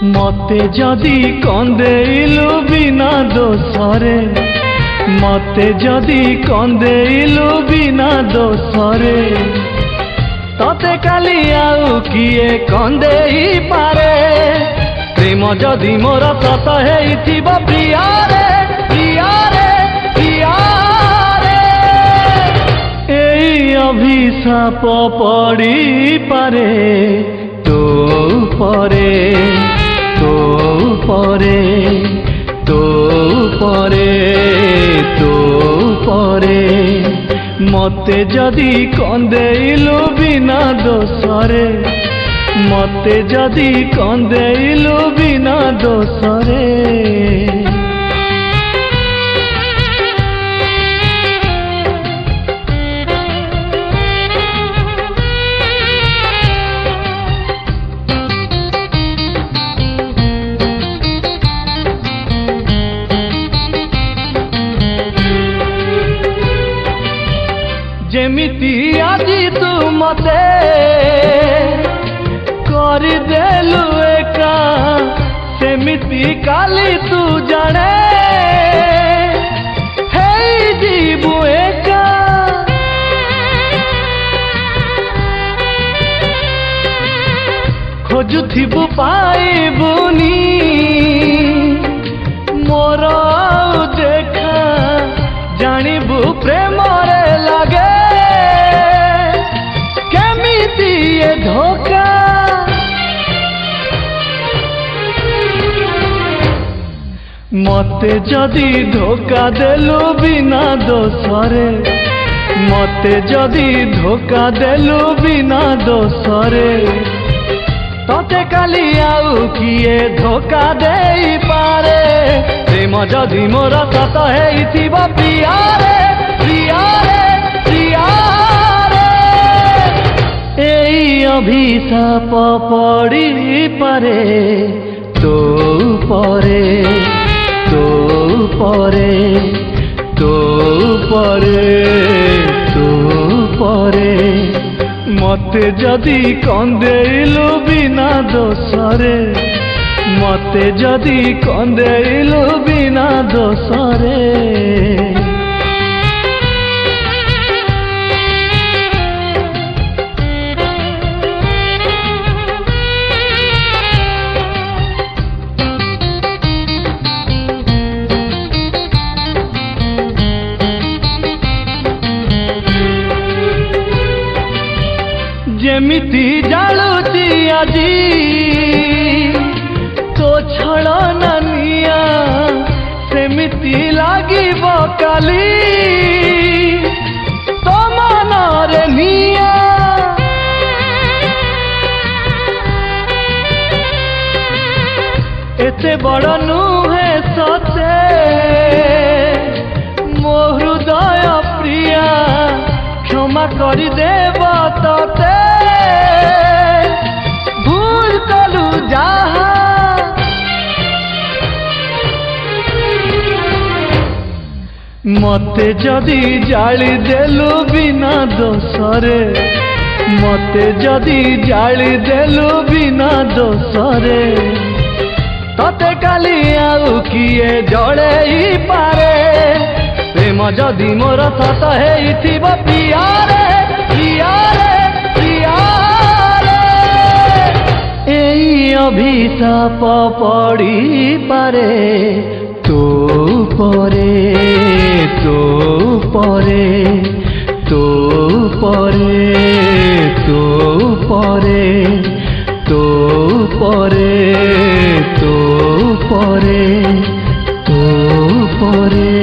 मते जदि कंदेइलु बिना दोषरे मते जदि कंदेइलु बिना दोषरे तते काली आउ किए कंदेई पारे प्रेम जदि मोर सत हेइथिबो प्रियारे प्रियारे प्रियारे एई अभिशाप पड़ी पारे तो परे तो परे तो परे तो परे मते जदि कंदेइलु बिना दोषरे मते जदि कंदेइलु बिना दोषरे जेमिति आजी तू मते करदेलु एका सेमिति काली तू जाने हे जीवु एका खोजुथिबु पाइबुनी मोर देखा जानिबु प्रेम रे लागे ये धोखा मते जदि धोखा देलु बिना दोषरे मते जदि धोखा देलु बिना दोषरे तते काली आउ किए धोखा देई पारे प्रेम जदि मोर सत हेइथिबो प्रियारे प्रियारे एई अभिशाप पड़ी पारे तो परे तो परे तो परे तो परे मते जदि कंदेइलु बिना दोषरे मते जदि कंदेइलु बिना दोषरे जेमिति जालुची आजी तो छड़न निया सेमिति लागिबो काली तो मनरे निया एते बड़ नुहे सते मो हृदय प्रिया क्षमा करि देव तते भूल कलु जहा मते जदि जाली देलु बिना दोषरे मते जदि जाली देलु बिना दोषरे तते काली आउ किए जड़ेई पारे प्रेम जदि मोर सत हेइथिबो प्रियारे प्रियारे प्रियारे एई अभिशाप पड़ी पारे तो परे तो परे तो परे तो परे तो परे तो परे तो परे